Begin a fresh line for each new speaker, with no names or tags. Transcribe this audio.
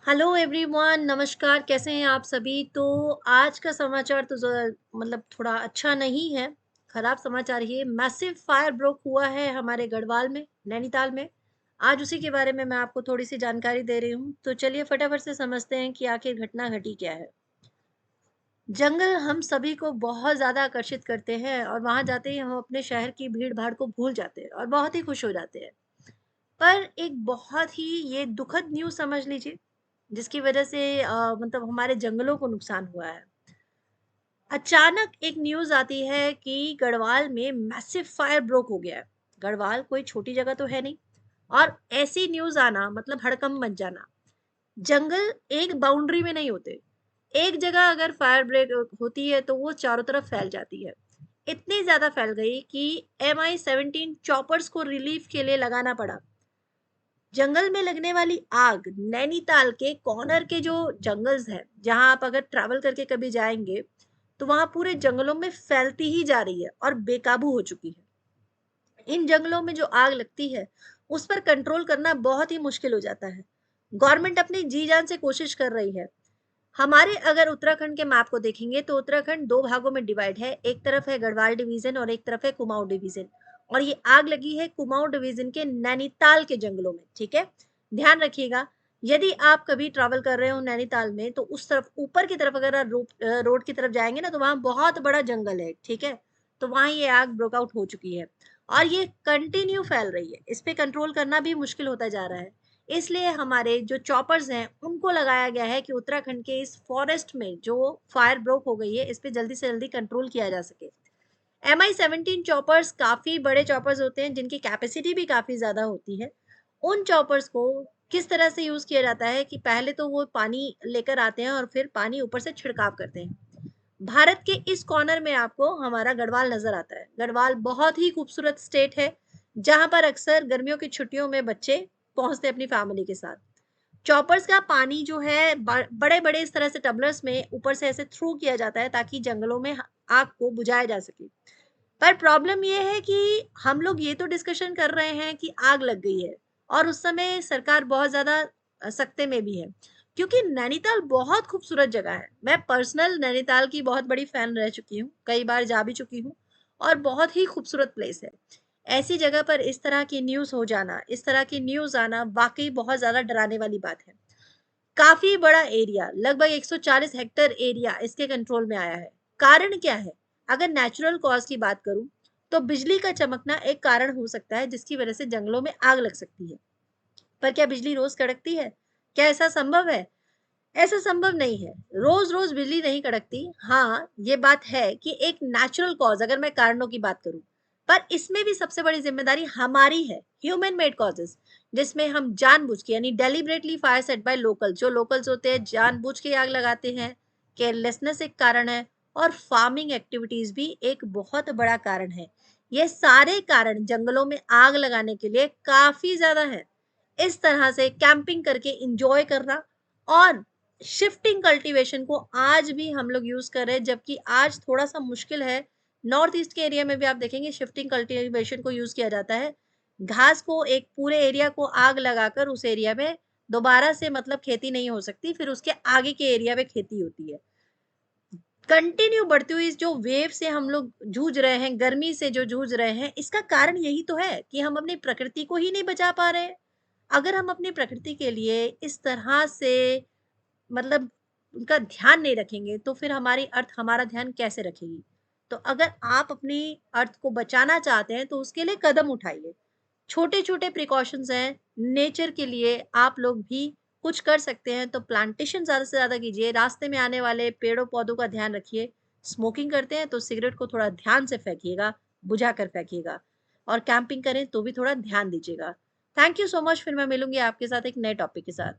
Hello everyone, नमस्कार। कैसे हैं आप सभी? तो आज का समाचार तो मतलब थोड़ा अच्छा नहीं है। खराब समाचार ये मैसिव फायर ब्रोक हुआ है हमारे गढ़वाल में, नैनीताल में। आज उसी के बारे में मैं आपको थोड़ी सी जानकारी दे रही हूँ। तो चलिए फटाफट से समझते हैं कि आखिर घटना घटी क्या है। जंगल हम सभी को बहुत ज़्यादा आकर्षित करते हैं और वहां जाते ही हम अपने शहर की भीड़ भाड़ को भूल जाते हैं और बहुत ही खुश हो जाते हैं। पर एक बहुत ही ये दुखद न्यूज़ समझ लीजिए, जिसकी वजह से मतलब हमारे जंगलों को नुकसान हुआ है। अचानक एक न्यूज़ आती है कि गढ़वाल में मैसिव फायर ब्रोक हो गया है। गढ़वाल कोई छोटी जगह तो है नहीं, और ऐसी न्यूज़ आना मतलब हड़कंप मच जाना। जंगल एक बाउंड्री में नहीं होते। एक जगह अगर फायर ब्रेक होती है तो वो चारों तरफ फैल जाती है। इतनी ज़्यादा फैल गई कि MI-17 चॉपर्स को रिलीफ के लिए लगाना पड़ा। जंगल में लगने वाली आग नैनीताल के कॉर्नर के जो जंगल्स हैं, जहां आप अगर ट्रैवल करके कभी जाएंगे तो वहां पूरे जंगलों में फैलती ही जा रही है और बेकाबू हो चुकी है। इन जंगलों में जो आग लगती है उस पर कंट्रोल करना बहुत ही मुश्किल हो जाता है। गवर्नमेंट अपनी जी जान से कोशिश कर रही है। हमारे अगर उत्तराखंड के मैप को देखेंगे तो उत्तराखंड दो भागों में डिवाइड है। एक तरफ है गढ़वाल डिवीजन और एक तरफ है कुमाऊं डिवीजन। और ये आग लगी है कुमाऊं डिवीजन के नैनीताल के जंगलों में। ठीक है, ध्यान रखिएगा। यदि आप कभी ट्रैवल कर रहे हो नैनीताल में तो उस तरफ ऊपर की तरफ अगर आप रोड की तरफ जाएंगे ना तो वहां बहुत बड़ा जंगल है। ठीक है, तो वहां ये आग ब्रोकआउट हो चुकी है और ये कंटिन्यू फैल रही है। इस पे कंट्रोल करना भी मुश्किल होता जा रहा है। इसलिए हमारे जो चॉपर्स हैं उनको लगाया गया है कि उत्तराखंड के इस फॉरेस्ट में जो फायर ब्रोक हो गई है इस पे जल्दी से जल्दी कंट्रोल किया जा सके। MI-17 चॉपर्स काफी बड़े चॉपर्स होते हैं जिनकी कैपेसिटी भी काफी ज्यादा होती है। उन चॉपर्स को किस तरह से यूज किया जाता है कि पहले तो वो पानी लेकर आते हैं और फिर पानी ऊपर से छिड़काव करते हैं। भारत के इस कॉर्नर में आपको हमारा गढ़वाल नजर आता है। गढ़वाल बहुत ही खूबसूरत स्टेट है, जहां पर अक्सर गर्मियों की छुट्टियों में बच्चे पहुंचते अपनी फैमिली के साथ। चॉपर्स का पानी जो है बड़े बड़े इस तरह से टबलर्स में ऊपर से ऐसे थ्रू किया जाता है ताकि जंगलों में आग को बुझाया जा सके। पर प्रॉब्लम ये है कि हम लोग ये तो डिस्कशन कर रहे हैं कि आग लग गई है, और उस समय सरकार बहुत ज्यादा सकते में भी है, क्योंकि नैनीताल बहुत खूबसूरत जगह है। मैं पर्सनल नैनीताल की बहुत बड़ी फैन रह चुकी हूँ, कई बार जा भी चुकी हूँ, और बहुत ही खूबसूरत प्लेस है। ऐसी जगह पर इस तरह की न्यूज़ हो जाना, इस तरह की न्यूज़ आना वाक़ई बहुत ज़्यादा डराने वाली बात है। काफ़ी बड़ा एरिया, लगभग 140 हेक्टेयर एरिया इसके कंट्रोल में आया है। कारण क्या है? अगर नेचुरल कॉज़ की बात करूँ, तो बिजली का चमकना एक कारण हो सकता है जिसकी वजह से जंगलों में आग लग सकती है। पर क्या बिजली रोज़ कड़कती है? क्या ऐसा संभव है? ऐसा संभव नहीं है। रोज़-रोज़ बिजली नहीं कड़कती। हाँ, ये बात है कि एक नेचुरल कॉज़, अगर मैं कारणों की बात करूँ, पर इसमें भी सबसे बड़ी ज़िम्मेदारी हमारी है, ह्यूमन मेड कॉज़ेज़, जिसमें हम जानबूझ के यानी deliberately fire set by locals, जो लोकल्स होते हैं जानबूझ के आग लगाते हैं, केयरलेसनेस एक कारण है, और फार्मिंग एक्टिविटीज़ भी एक बहुत बड़ा कारण है। ये सारे कारण जंगलों में आग लगाने के लिए काफ़ी ज़्यादा हैं। इस तरह से कैंपिंग करके एन्जॉय करना और शिफ्टिंग कल्टीवेशन को आज भी हम लोग यूज कर रहे हैं, जबकि आज थोड़ा सा मुश्किल है। नॉर्थ ईस्ट के एरिया में भी आप देखेंगे शिफ्टिंग कल्टीवेशन को यूज किया जाता है। घास को एक पूरे एरिया को आग लगाकर उस एरिया में दोबारा से मतलब खेती नहीं हो सकती, फिर उसके आगे के एरिया में खेती होती है। कंटिन्यू बढ़ती हुई जो वेव से हम लोग जूझ रहे हैं, गर्मी से जो जूझ रहे हैं, इसका कारण यही तो है कि हम अपनी प्रकृति को ही नहीं बचा पा रहे हैं। अगर हम अपनी प्रकृति के लिए इस तरह से मतलब उनका ध्यान नहीं रखेंगे तो फिर हमारी अर्थ हमारा ध्यान कैसे रखेगी? तो अगर आप अपनी अर्थ को बचाना चाहते हैं तो उसके लिए कदम उठाइए। छोटे-छोटे प्रिकॉशंस हैं, नेचर के लिए आप लोग भी कुछ कर सकते हैं तो प्लांटेशन ज़्यादा से ज़्यादा कीजिए। रास्ते में आने वाले पेड़ों-पौधों का ध्यान रखिए। स्मोकिंग करते हैं तो सिगरेट को थोड़ा ध्यान से फेंकिएगा, बुझा कर फेंकिएगा, और कैंपिंग करें तो भी थोड़ा ध्यान दीजिएगा। Thank you so much. फिर मैं मिलूँगी आपके साथ एक नए टॉपिक के साथ।